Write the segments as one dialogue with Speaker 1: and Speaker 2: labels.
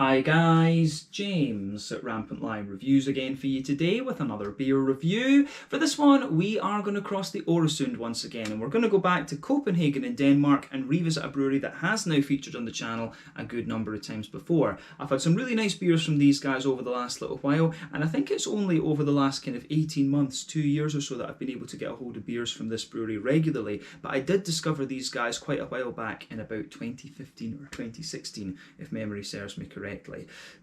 Speaker 1: Hi guys, James at Rampant Lion Reviews again for you today with another beer review. For this one, we are going to cross the Øresund once again, and we're going to go back to Copenhagen in Denmark and revisit a brewery that has now featured on the channel a good number of times before. I've had some really nice beers from these guys over the last little while, and I think it's only over the last kind of 18 months, 2 years or so that I've been able to get a hold of beers from this brewery regularly, but I did discover these guys quite a while back in about 2015 or 2016, if memory serves me correctly.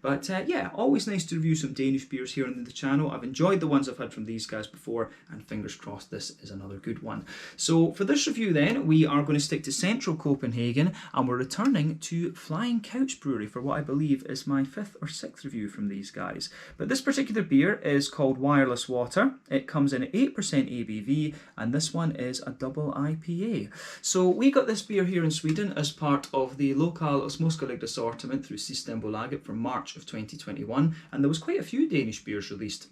Speaker 1: But yeah, always nice to review some Danish beers here on the channel. I've enjoyed the ones I've had from these guys before, and fingers crossed this is another good one. So for this review then, we are going to stick to central Copenhagen, and we're returning to Flying Couch Brewery for what I believe is my 5th or 6th review from these guys. But this particular beer is called Wireless Water. It comes in at 8% ABV, and this one is a double IPA. So we got this beer here in Sweden as part of the Lokal Småskaligt assortment through Systembolaget from March of 2021, and there was quite a few Danish beers released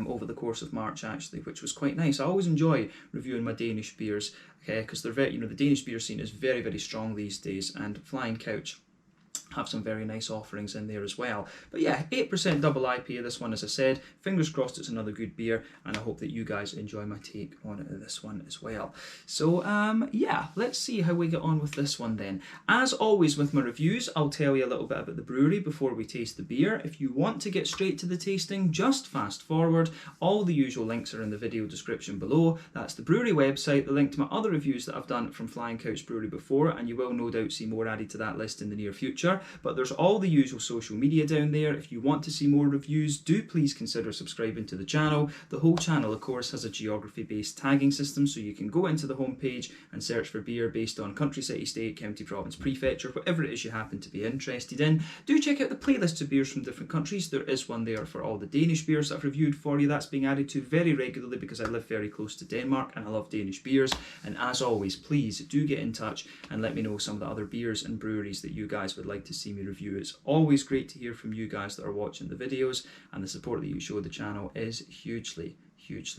Speaker 1: over the course of March actually, which was quite nice. I always enjoy reviewing my Danish beers, because they're very, the Danish beer scene is very, very strong these days, and Flying Couch have some very nice offerings in there as well. But yeah, 8% double IPA, this one, as I said. Fingers crossed it's another good beer, and I hope that you guys enjoy my take on this one as well. So yeah, let's see how we get on with this one then. As always with my reviews, I'll tell you a little bit about the brewery before we taste the beer. If you want to get straight to the tasting, just fast forward. All the usual links are in the video description below. That's the brewery website, the link to my other reviews that I've done from Flying Couch Brewery before, and you will no doubt see more added to that list in the near future. But there's all the usual social media down there. If you want to see more reviews, do please consider subscribing to the channel. The whole channel, of course, has a geography-based tagging system, so you can go into the homepage and search for beer based on country, city, state, county, province, prefecture, whatever it is you happen to be interested in. Do check out the playlists of beers from different countries. There is one there for all the Danish beers that I've reviewed for you. That's being added to very regularly because I live very close to Denmark and I love Danish beers. And as always, please do get in touch and let me know some of the other beers and breweries that you guys would like to see me review. It's always great to hear from you guys that are watching the videos, and the support that you show the channel is hugely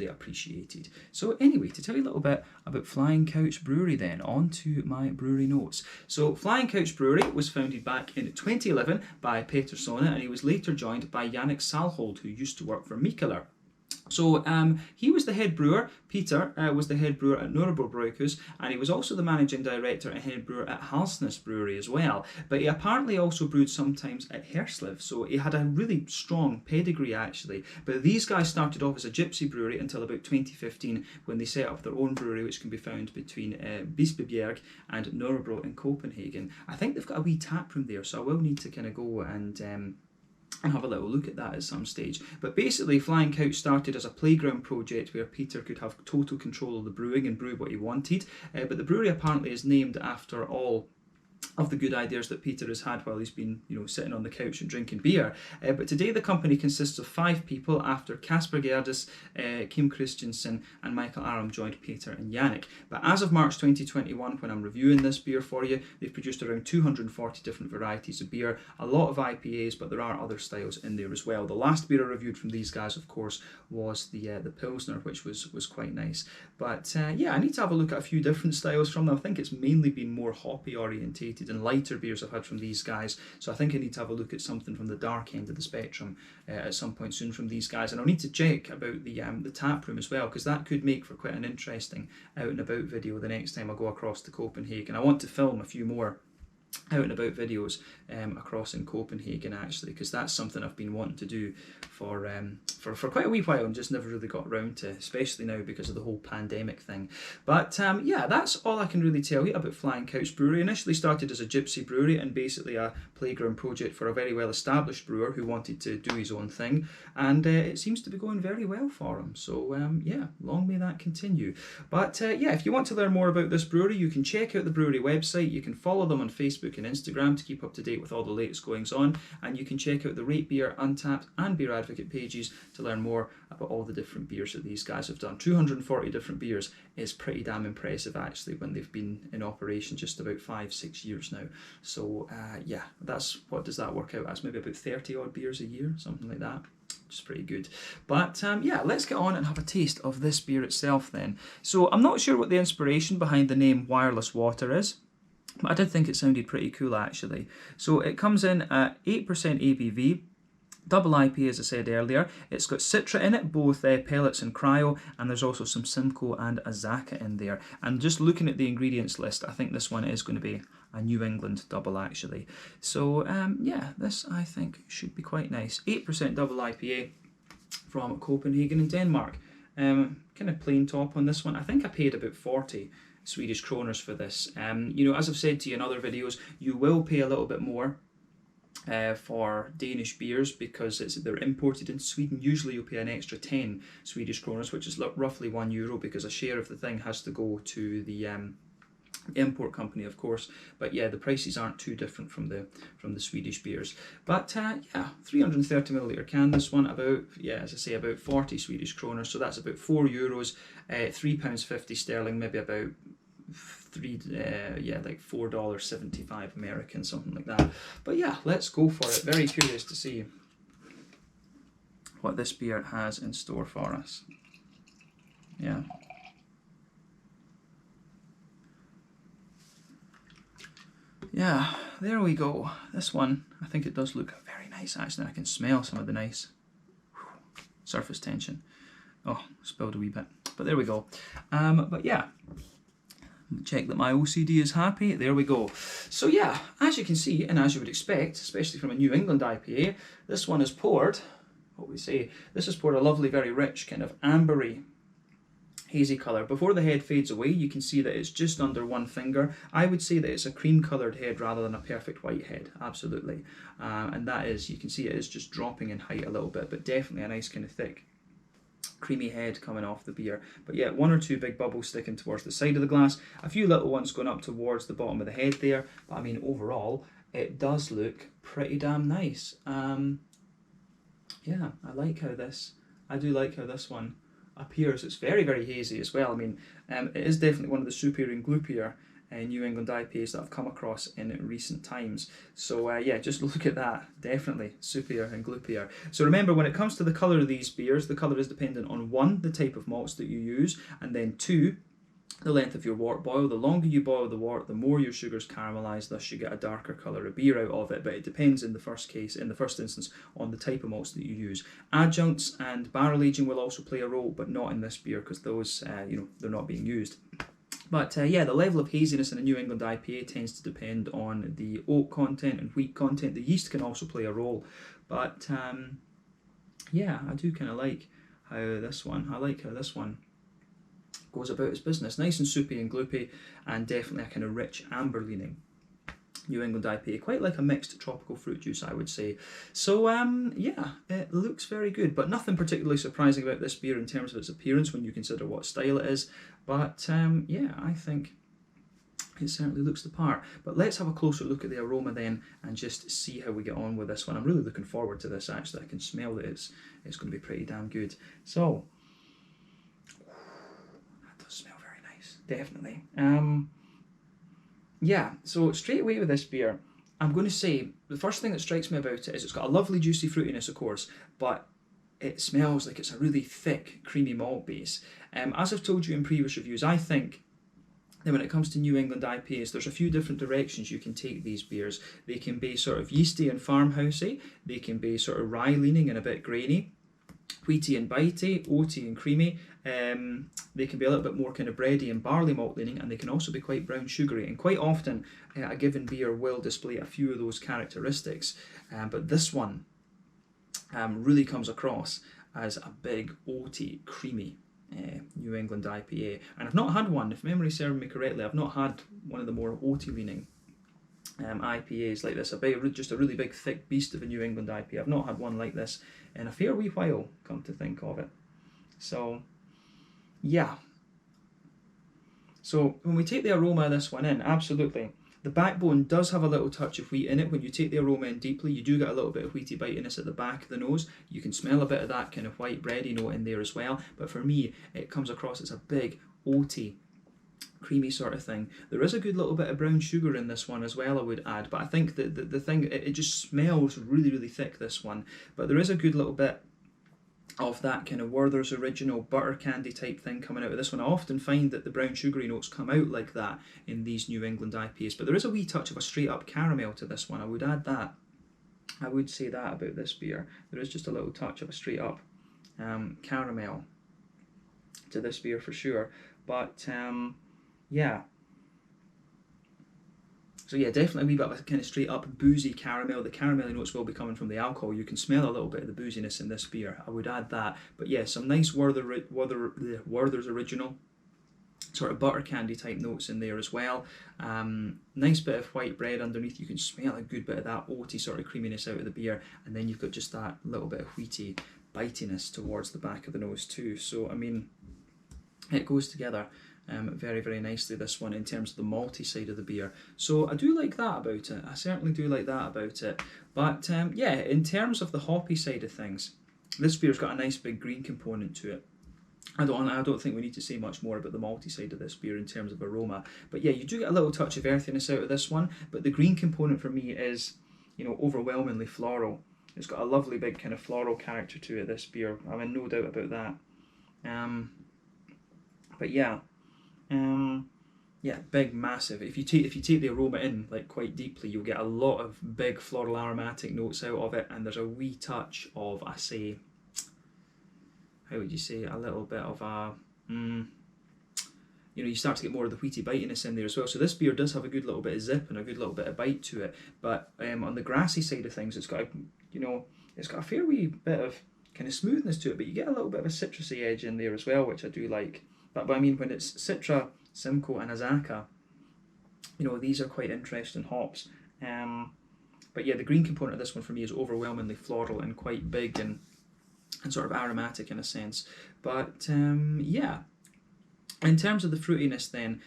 Speaker 1: appreciated. So anyway, to tell you a little bit about Flying Couch Brewery then, on to my brewery notes. So Flying Couch Brewery was founded back in 2011 by Peter Sona, and he was later joined by Jannik Salhold, who used to work for Mikkeller. So he was the head brewer. Peter was the head brewer at Nørrebro Bryghus, and he was also the managing director and head brewer at Halsnæs Brewery as well. But he apparently also brewed sometimes at Herslev, so he had a really strong pedigree actually. But these guys started off as a gypsy brewery until about 2015, when they set up their own brewery, which can be found between Bispebjerg and Nørrebro in Copenhagen. I think they've got a wee tap room there, so I will need to kind of go and have a little look at that at some stage. But basically, Flying Couch started as a playground project where Peter could have total control of the brewing and brew what he wanted. But the brewery apparently is named after all of the good ideas that Peter has had while he's been, sitting on the couch and drinking beer. But today the company consists of 5 people after Kasper Gerdes, Kim Christensen and Michael Aram joined Peter and Jannik. But as of March 2021, when I'm reviewing this beer for you, they've produced around 240 different varieties of beer, a lot of IPAs, but there are other styles in there as well. The last beer I reviewed from these guys, of course, was the Pilsner, which was quite nice. But yeah, I need to have a look at a few different styles from them. I think it's mainly been more hoppy orientated and lighter beers I've had from these guys, so I think I need to have a look at something from the dark end of the spectrum at some point soon from these guys. And I'll need to check about the tap room as well, because that could make for quite an interesting out and about video the next time I go across to Copenhagen. I want to film a few more out and about videos across in Copenhagen actually, because that's something I've been wanting to do for quite a wee while and just never really got around to, especially now because of the whole pandemic thing. But yeah, that's all I can really tell you about Flying Couch Brewery. Initially started as a gypsy brewery and basically a playground project for a very well established brewer who wanted to do his own thing, and it seems to be going very well for him. So yeah, long may that continue. But yeah, if you want to learn more about this brewery, you can check out the brewery website. You can follow them on Facebook and Instagram to keep up to date with all the latest goings on, and you can check out the Rate Beer, Untappd and Beer Advocate pages to learn more about all the different beers that these guys have done. 240 different beers is pretty damn impressive actually, when they've been in operation just about 5-6 years now. So yeah, what does that work out as? Maybe about 30 odd beers a year, something like that. Which is pretty good. But yeah, let's get on and have a taste of this beer itself then. So I'm not sure what the inspiration behind the name Wireless Water is. But I did think it sounded pretty cool actually. So it comes in at 8% ABV. Double IPA, as I said earlier. It's got Citra in it, both pellets and cryo, and there's also some Simcoe and Azacca in there. And just looking at the ingredients list, I think this one is going to be a New England double actually. So yeah, this I think should be quite nice. 8% double IPA from Copenhagen in Denmark. Kind of plain top on this one. I think I paid about 40 Swedish kroners for this. You know, as I've said to you in other videos, you will pay a little bit more for Danish beers because they're imported in Sweden. Usually you'll pay an extra 10 Swedish kroners, which is roughly €1, because a share of the thing has to go to the import company, of course. But yeah, the prices aren't too different from the Swedish beers. But yeah, 330 milliliter can. This one about, yeah, as I say, about 40 Swedish kroners. So that's about €4, £3.50 sterling, maybe about like $4.75 American, something like that. But yeah, let's go for it. Very curious to see what this beer has in store for us. Yeah. Yeah, there we go. This one, I think it does look very nice actually. I can smell some of the nice surface tension. Oh, spilled a wee bit. But there we go. But yeah, check that my OCD is happy. There we go. So yeah, as you can see, and as you would expect, especially from a New England IPA, this one is poured, what we say, this is poured a lovely, very rich, kind of ambery, hazy colour. Before the head fades away, you can see that it's just under one finger. I would say that it's a cream coloured head rather than a perfect white head, absolutely. And that is, you can see it is just dropping in height a little bit, but definitely a nice kind of thick creamy head coming off the beer. But yeah, one or two big bubbles sticking towards the side of the glass, a few little ones going up towards the bottom of the head there. But I mean, overall, it does look pretty damn nice. Yeah, I do like how this one appears. It's very, very hazy as well. I mean, it is definitely one of the superior and gloopier New England IPAs that I've come across in recent times. So yeah, just look at that. Definitely superior and gloopier. So remember, when it comes to the colour of these beers, the colour is dependent on 1, the type of malts that you use, and then 2, the length of your wort boil. The longer you boil the wort, the more your sugars caramelise, thus you get a darker colour of beer out of it. But it depends in the first instance, on the type of malts that you use. Adjuncts and barrel aging will also play a role, but not in this beer because those, you know, they're not being used. But yeah, the level of haziness in a New England IPA tends to depend on the oat content and wheat content. The yeast can also play a role. But yeah, I do kind of like how this one, goes about its business. Nice and soupy and gloopy, and definitely a kind of rich amber leaning New England IPA, quite like a mixed tropical fruit juice, I would say. So yeah, it looks very good, but nothing particularly surprising about this beer in terms of its appearance when you consider what style it is. But yeah, I think it certainly looks the part. But let's have a closer look at the aroma then and just see how we get on with this one. I'm really looking forward to this actually. I can smell that it's going to be pretty damn good. So that does smell very nice, definitely. Yeah, so straight away with this beer, I'm going to say the first thing that strikes me about it is it's got a lovely juicy fruitiness, of course, but it smells like it's a really thick, creamy malt base. As I've told you in previous reviews, I think that when it comes to New England IPAs, there's a few different directions you can take these beers. They can be sort of yeasty and farmhousey, they can be sort of rye leaning and a bit grainy, wheaty and bitey, oaty and creamy. They can be a little bit more kind of bready and barley malt leaning, and they can also be quite brown sugary. And quite often, a given beer will display a few of those characteristics. But this one really comes across as a big oaty, creamy New England IPA. And I've not had one, if memory serves me correctly, I've not had one of the more oaty leaning IPAs like this. Just a really big thick beast of a New England IPA. I've not had one like this in a fair wee while, come to think of it. So yeah, so when we take the aroma of this one in, absolutely, the backbone does have a little touch of wheat in it. When you take the aroma in deeply, you do get a little bit of wheaty bitiness at the back of the nose. You can smell a bit of that kind of white bready note in there as well, but for me it comes across as a big oaty creamy sort of thing. There is a good little bit of brown sugar in this one as well, I would add, but I think that the thing, it just smells really, really thick, this one, but there is a good little bit of that kind of Werther's Original butter candy type thing coming out of this one. I often find that the brown sugary notes come out like that in these New England IPAs, but there is a wee touch of a straight up caramel to this one. I would add that. I would say that about this beer. There is just a little touch of a straight up caramel to this beer for sure. But yeah. So yeah, definitely a wee bit of a kind of straight up boozy caramel. The caramelly notes will be coming from the alcohol. You can smell a little bit of the booziness in this beer. I would add that. But yeah, some nice Werther's Original sort of butter candy type notes in there as well. Nice bit of white bread underneath. You can smell a good bit of that oaty sort of creaminess out of the beer. And then you've got just that little bit of wheaty bitiness towards the back of the nose too. So I mean, it goes together very, very nicely, this one, in terms of the malty side of the beer. So I do like that about it. I certainly do like that about it. But yeah, in terms of the hoppy side of things, this beer's got a nice big green component to it. I don't think we need to say much more about the malty side of this beer in terms of aroma. But yeah, you do get a little touch of earthiness out of this one, but the green component for me is, you know, overwhelmingly floral. It's got a lovely big kind of floral character to it, this beer. I mean, no doubt about that. But yeah, yeah, big, massive. If you take the aroma in like quite deeply, you'll get a lot of big floral aromatic notes out of it, and there's a wee touch of, I say, how would you say, a little bit of a, you know, you start to get more of the wheaty bitiness in there as well. So this beer does have a good little bit of zip and a good little bit of bite to it. But on the grassy side of things, it's got a, you know, it's got a fair wee bit of kind of smoothness to it, but you get a little bit of a citrusy edge in there as well, which I do like. But I mean, when it's Citra, Simcoe and Azacca, you know, these are quite interesting hops. But yeah, the green component of this one for me is overwhelmingly floral and quite big and sort of aromatic in a sense. But yeah, in terms of the fruitiness then,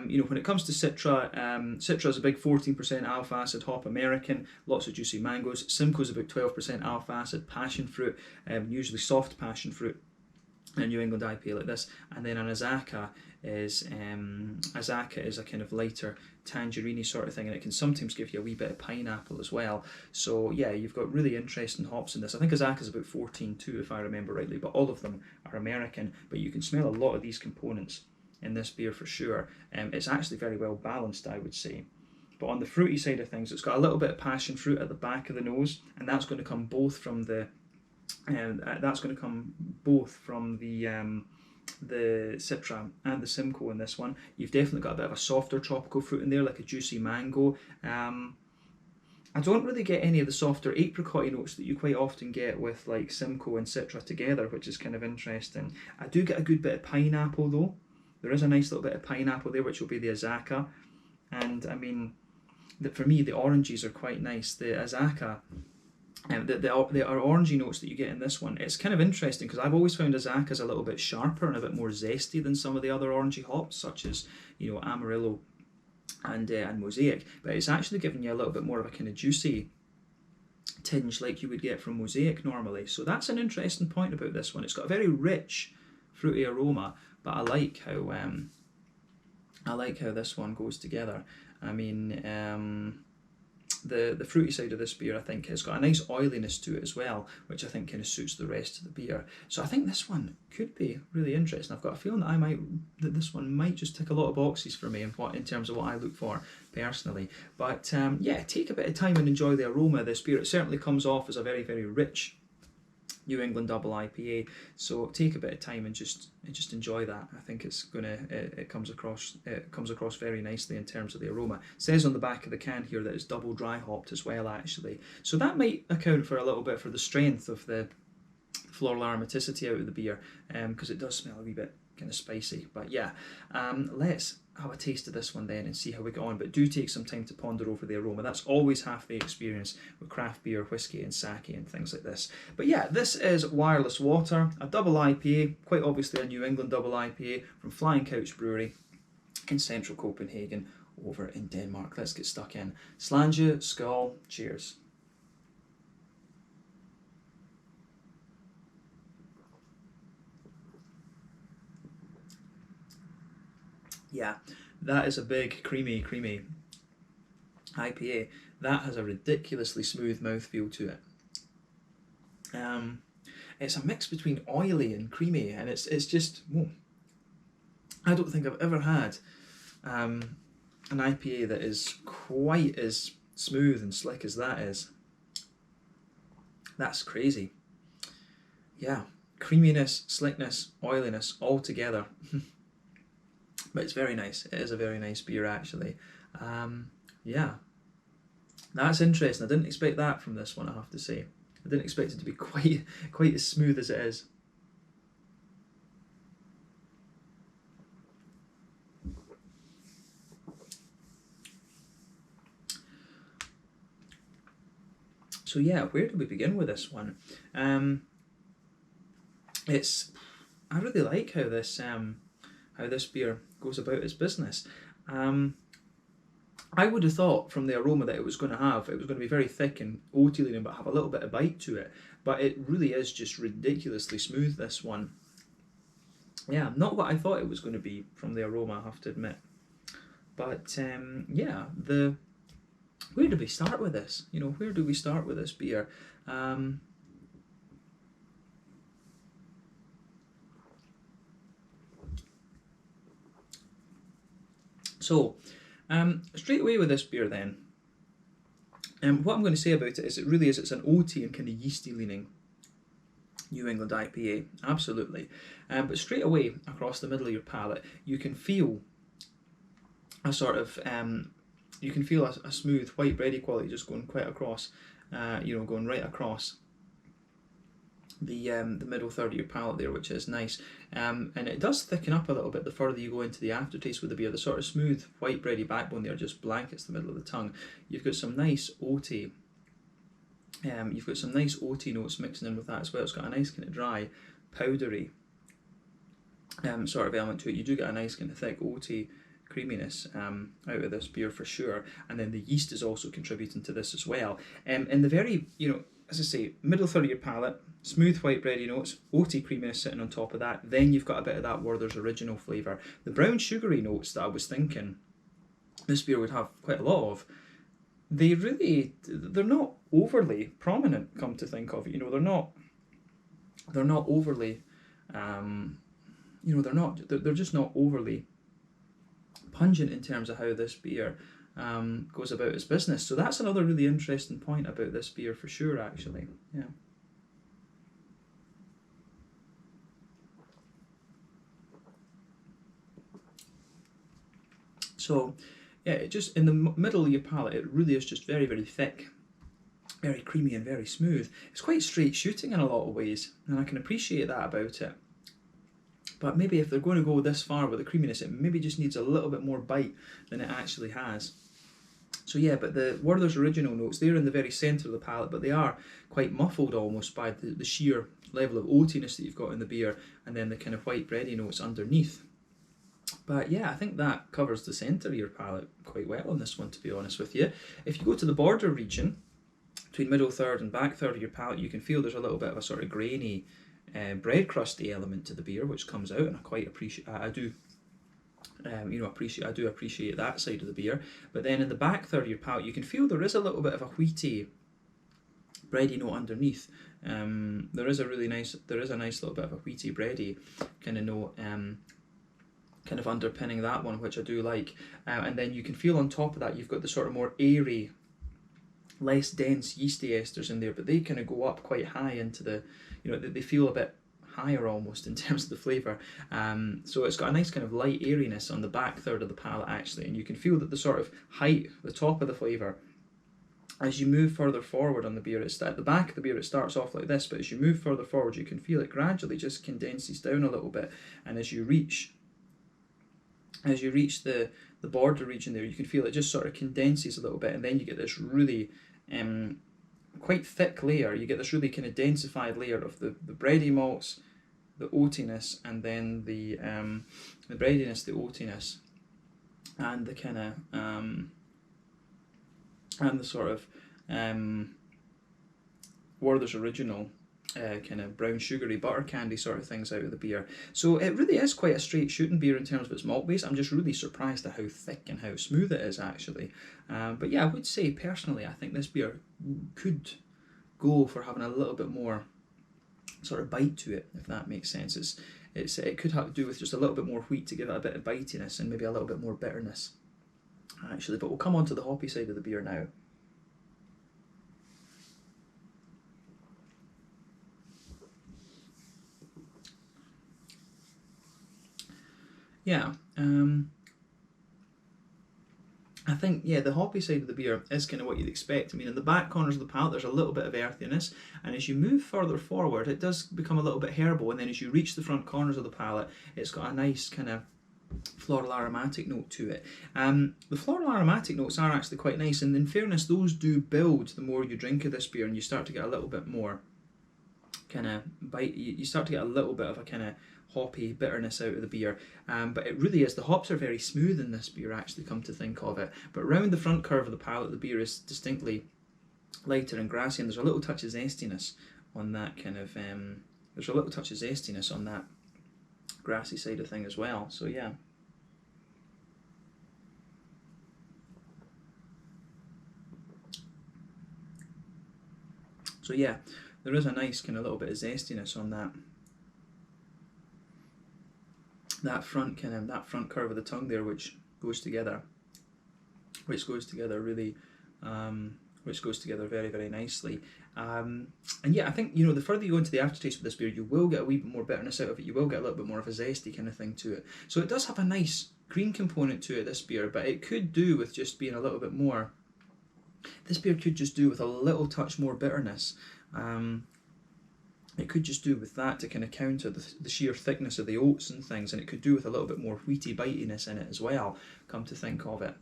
Speaker 1: you know, when it comes to Citra, Citra is a big 14% alpha acid hop American, lots of juicy mangoes. Simcoe's about 12% alpha acid passion fruit, usually soft passion fruit. A New England IPA like this, and then an Azacca is a kind of lighter tangerine sort of thing, and it can sometimes give you a wee bit of pineapple as well. So yeah, you've got really interesting hops in this. I think Azacca is about 14 too, if I remember rightly, but all of them are American. But you can smell a lot of these components in this beer for sure. It's actually very well balanced, I would say. But on the fruity side of things, it's got a little bit of passion fruit at the back of the nose, and that's going to come both from the Citra and the Simcoe in this one. You've definitely got a bit of a softer tropical fruit in there, like a juicy mango. I don't really get any of the softer apricot notes that you quite often get with like Simcoe and Citra together, which is kind of interesting. I do get a good bit of pineapple though. There is a nice little bit of pineapple there, which will be the Azacca. And I mean, for me, the oranges are quite nice. The Azacca, there are orangey notes that you get in this one. It's kind of interesting because I've always found Azacca's a little bit sharper and a bit more zesty than some of the other orangey hops, such as, you know, Amarillo and Mosaic. But it's actually giving you a little bit more of a kind of juicy tinge like you would get from Mosaic normally. So that's an interesting point about this one. It's got a very rich fruity aroma, but I like how this one goes together. I mean, the fruity side of this beer, I think, has got a nice oiliness to it as well, which I think kind of suits the rest of the beer. So I think this one could be really interesting. I've got a feeling that this one might just tick a lot of boxes for me in terms of what I look for personally. But yeah, take a bit of time and enjoy the aroma of this beer. It certainly comes off as a very, very rich New England double IPA, so take a bit of time and just enjoy that. I think it comes across very nicely in terms of the aroma. It says on the back of the can here that it's double dry hopped as well, actually, so that might account for a little bit for the strength of the floral aromaticity out of the beer, because it does smell a wee bit kind of spicy. But yeah, let's have a taste of this one then and see how we get on. But do take some time to ponder over the aroma. That's always half the experience with craft beer, whiskey and sake and things like this. But yeah, this is Wireless Water, a double IPA, quite obviously a New England double IPA from Flying Couch Brewery in central Copenhagen over in Denmark. Let's get stuck in. Slange, skull, cheers. Yeah, that is a big creamy IPA. That has a ridiculously smooth mouthfeel to it. it's a mix between oily and creamy, and it's just, whoa. I don't think I've ever had an IPA that is quite as smooth and slick as that is. That's crazy. Yeah, creaminess, slickness, oiliness, all together. But it's very nice. It is a very nice beer, actually. Yeah, that's interesting. I didn't expect that from this one, I have to say. I didn't expect it to be quite as smooth as it is. So yeah, where do we begin with this one? I really like how this beer goes about its business. I would have thought from the aroma that it was going to be very thick and oaty leaning, but have a little bit of bite to it. But it really is just ridiculously smooth, this one. Yeah, not what I thought it was going to be from the aroma, I have to admit. But yeah, where do we start with this? You know, where do we start with this beer? So, straight away with this beer then, what I'm going to say about it is it's an oaty and kind of yeasty leaning New England IPA, absolutely. But straight away across the middle of your palate, you can feel a sort of a smooth white bready quality just going quite across, going right across the middle third of your palate there, which is nice. And it does thicken up a little bit the further you go into the aftertaste with the beer. The sort of smooth white bready backbone there just blankets the middle of the tongue. You've got some nice oaty. You've got some nice oaty notes mixing in with that as well. It's got a nice kind of dry, powdery sort of element to it. You do get a nice kind of thick oaty creaminess out of this beer for sure, and then the yeast is also contributing to this as well. In the very, as I say, middle third of your palate, smooth white bready notes, oaty creaminess sitting on top of that. Then you've got a bit of that Werther's Original flavour. The brown sugary notes that I was thinking this beer would have quite a lot of, they're not overly prominent, come to think of it. They're not overly, they're just not overly pungent in terms of how this beer goes about its business. So that's another really interesting point about this beer for sure, actually. Yeah. So, yeah, just in the middle of your palate, it really is just very, very thick, very creamy and very smooth. It's quite straight shooting in a lot of ways, and I can appreciate that about it. But maybe if they're going to go this far with the creaminess, it maybe just needs a little bit more bite than it actually has. So yeah, but the Werther's Original notes, they're in the very centre of the palate, but they are quite muffled almost by the sheer level of oatiness that you've got in the beer, and then the kind of white bready notes underneath. But yeah, I think that covers the centre of your palate quite well on this one, to be honest with you. If you go to the border region, between middle third and back third of your palate, you can feel there's a little bit of a sort of grainy, bread crusty element to the beer, which comes out, and I quite appreciate. I do appreciate that side of the beer. But then in the back third of your palate, you can feel there is a little bit of a wheaty, bready note underneath. There is a nice little bit of a wheaty, bready kind of note, kind of underpinning that one, which I do like. And then you can feel on top of that, you've got the sort of more airy, less dense yeasty esters in there, but they kind of go up quite high into the, they feel a bit higher almost in terms of the flavour. So it's got a nice kind of light airiness on the back third of the palate actually, and you can feel that the sort of height, the top of the flavour, as you move further forward on the beer, at the back of the beer it starts off like this, but as you move further forward you can feel it gradually just condenses down a little bit, and as you reach the border region there, you can feel it just sort of condenses a little bit, and then you get this really quite thick layer. You get this really kind of densified layer of the bready malts, the oatiness, and then the breadiness, the oatiness, and the kind of and the sort of Werther's Original kind of brown sugary butter candy sort of things out of the beer. So it really is quite a straight shooting beer in terms of its malt base. I'm just really surprised at how thick and how smooth it is actually. But yeah, I would say personally I think this beer could go for having a little bit more sort of bite to it, if that makes sense. It could have to do with just a little bit more wheat to give it a bit of bitiness and maybe a little bit more bitterness, actually. But we'll come on to the hoppy side of the beer now. Yeah, I think, yeah, the hoppy side of the beer is kind of what you'd expect. I mean, in the back corners of the palate, there's a little bit of earthiness, and as you move further forward, it does become a little bit herbal, and then as you reach the front corners of the palate, it's got a nice kind of floral aromatic note to it. The floral aromatic notes are actually quite nice, and in fairness, those do build the more you drink of this beer, and you start to get a little bit more kind of bite. You start to get a little bit of a kind of hoppy bitterness out of the beer, but it really is, the hops are very smooth in this beer, actually, come to think of it. But round the front curve of the palate, the beer is distinctly lighter and grassy, and there's a little touch of zestiness on that kind of there's a little touch of zestiness on that grassy side of thing as well. So yeah. So yeah, there is a nice kind of little bit of zestiness on that front curve of the tongue there, which goes together really, which goes together very, very nicely. And yeah, I think, you know, the further you go into the aftertaste with this beer, you will get a wee bit more bitterness out of it. You will get a little bit more of a zesty kind of thing to it. So it does have a nice green component to it, this beer, but it could do with just being a little bit more. This beer could just do with a little touch more bitterness. It could just do with that to kind of counter the sheer thickness of the oats and things, and it could do with a little bit more wheaty bitiness in it as well, come to think of it.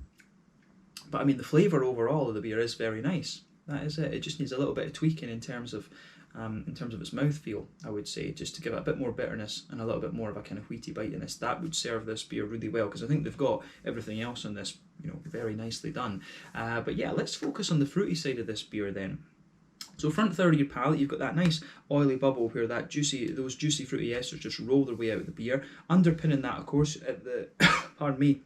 Speaker 1: But I mean, the flavour overall of the beer is very nice. That is it. It just needs a little bit of tweaking in terms of its mouthfeel, I would say, just to give it a bit more bitterness and a little bit more of a kind of wheaty bitiness. That would serve this beer really well, because I think they've got everything else on this, you know, very nicely done. But yeah, let's focus on the fruity side of this beer then. So front third of your palate, you've got that nice oily bubble where those juicy fruity esters just roll their way out of the beer. Underpinning that, of course, at the pardon me,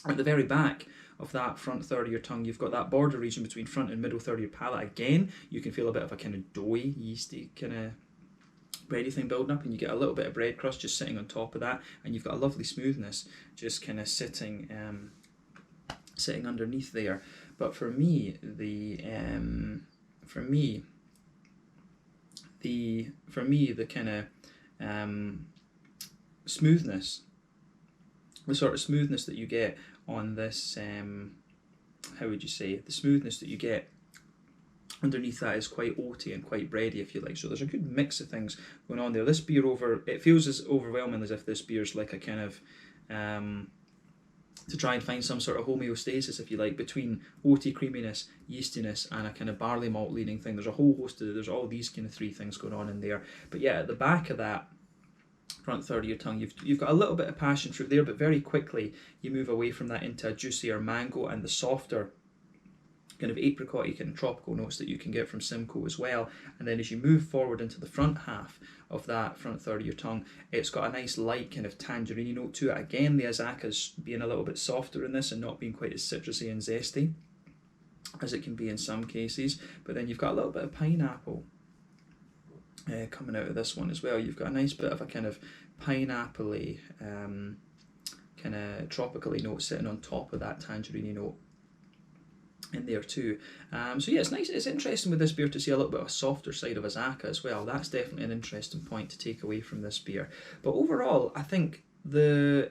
Speaker 1: at the very back of that front third of your tongue, you've got that border region between front and middle third of your palate. Again, you can feel a bit of a kind of doughy, yeasty kind of bready thing building up, and you get a little bit of bread crust just sitting on top of that, and you've got a lovely smoothness just kind of sitting underneath there. But for me, the kind of smoothness, the sort of smoothness that you get on this, how would you say, the smoothness that you get underneath that is quite oaty and quite bready, if you like. So there's a good mix of things going on there. This beer it feels as overwhelming as if this beer's like a kind of to try and find some sort of homeostasis, if you like, between oaty creaminess, yeastiness, and a kind of barley malt leaning thing. There's a whole host of, there's all these kind of three things going on in there. But yeah, at the back of that front third of your tongue, you've got a little bit of passion fruit there, but very quickly you move away from that into a juicier mango and the softer kind of apricot-y kind of tropical notes that you can get from Simcoe as well. And then as you move forward into the front half of that front third of your tongue, it's got a nice light kind of tangerine note to it. Again, the Azacca's being a little bit softer in this and not being quite as citrusy and zesty as it can be in some cases. But then you've got a little bit of pineapple coming out of this one as well. You've got a nice bit of a kind of pineapple-y kind of tropically note sitting on top of that tangerine note in there too. So yeah, it's nice. It's interesting with this beer to see a little bit of a softer side of Azacca as well. That's definitely an interesting point to take away from this beer. But overall, I think the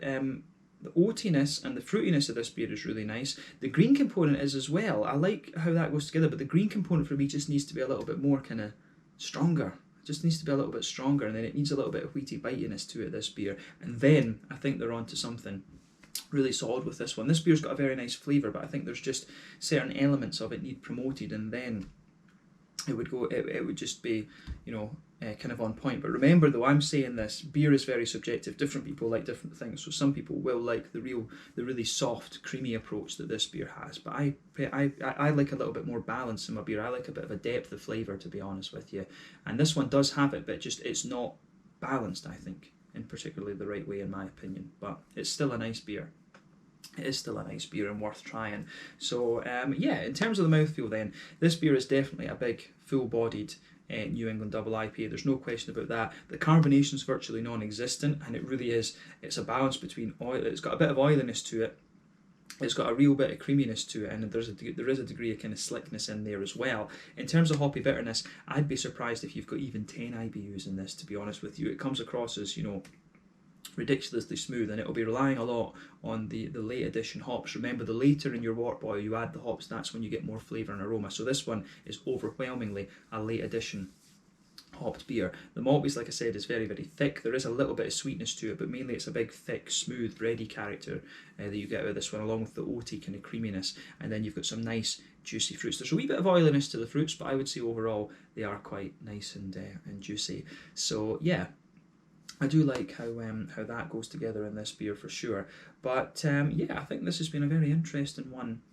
Speaker 1: oatiness and the fruitiness of this beer is really nice. The green component is as well. I like how that goes together, but the green component for me just needs to be a little bit more kind of stronger. It just needs to be a little bit stronger, and then it needs a little bit of wheaty bitiness to it, this beer. And then I think they're onto something really solid with this one. This beer's got a very nice flavour, but I think there's just certain elements of it need promoted, and then it would just be, you know, kind of on point. But remember though, I'm saying this, beer is very subjective. Different people like different things. So some people will like the really soft, creamy approach that this beer has. But I like a little bit more balance in my beer. I like a bit of a depth of flavour, to be honest with you. And this one does have it, but just it's not balanced, I think, in particularly the right way, in my opinion. But it's still a nice beer. It is still a nice beer and worth trying. So yeah, in terms of the mouthfeel then, this beer is definitely a big, full-bodied New England double IPA. There's no question about that. The carbonation is virtually non-existent, and it really is. It's a balance between oil. It's got a bit of oiliness to it. It's got a real bit of creaminess to it, and there is a degree of kind of slickness in there as well. In terms of hoppy bitterness, I'd be surprised if you've got even 10 IBUs in this, to be honest with you. It comes across as, ridiculously smooth, and it'll be relying a lot on the late addition hops. Remember, the later in your wort boil you add the hops, that's when you get more flavour and aroma. So this one is overwhelmingly a late addition hopped beer. The malt base, like I said, is very, very thick. There is a little bit of sweetness to it, but mainly it's a big, thick, smooth, bready character that you get out of this one, along with the oaty kind of creaminess. And then you've got some nice, juicy fruits. There's a wee bit of oiliness to the fruits, but I would say overall they are quite nice and juicy. So yeah, I do like how that goes together in this beer for sure. But yeah, I think this has been a very interesting one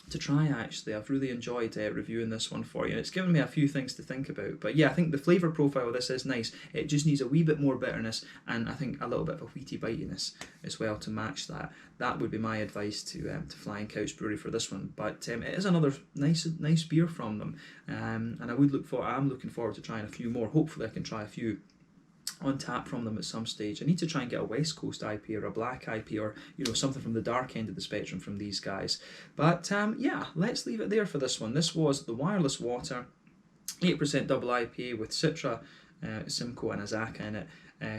Speaker 1: to try. Actually, I've really enjoyed reviewing this one for you, and it's given me a few things to think about. But yeah, I think the flavour profile of this is nice. It just needs a wee bit more bitterness, and I think a little bit of a wheaty bitiness as well to match that. That would be my advice to Flying Couch Brewery for this one. But it is another nice beer from them, and I'm looking forward to trying a few more. Hopefully I can try a few on tap from them at some stage. I need to try and get a West Coast IPA or a black IPA, or something from the dark end of the spectrum from these guys. But yeah, let's leave it there for this one. This was the Wireless Water 8% double IPA with Citra, Simcoe and Azaka in it,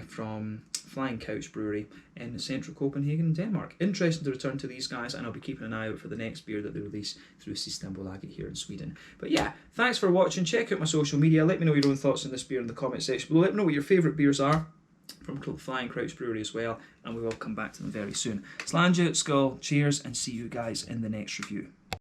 Speaker 1: from Flying Couch Brewery in central Copenhagen, Denmark. Interesting to return to these guys, and I'll be keeping an eye out for the next beer that they release through Systembolaget here in Sweden. But yeah, thanks for watching. Check out my social media. Let me know your own thoughts on this beer in the comment section below. Let me know what your favourite beers are from Flying Couch Brewery as well, and we will come back to them very soon. Slàinte, skål, cheers, and see you guys in the next review.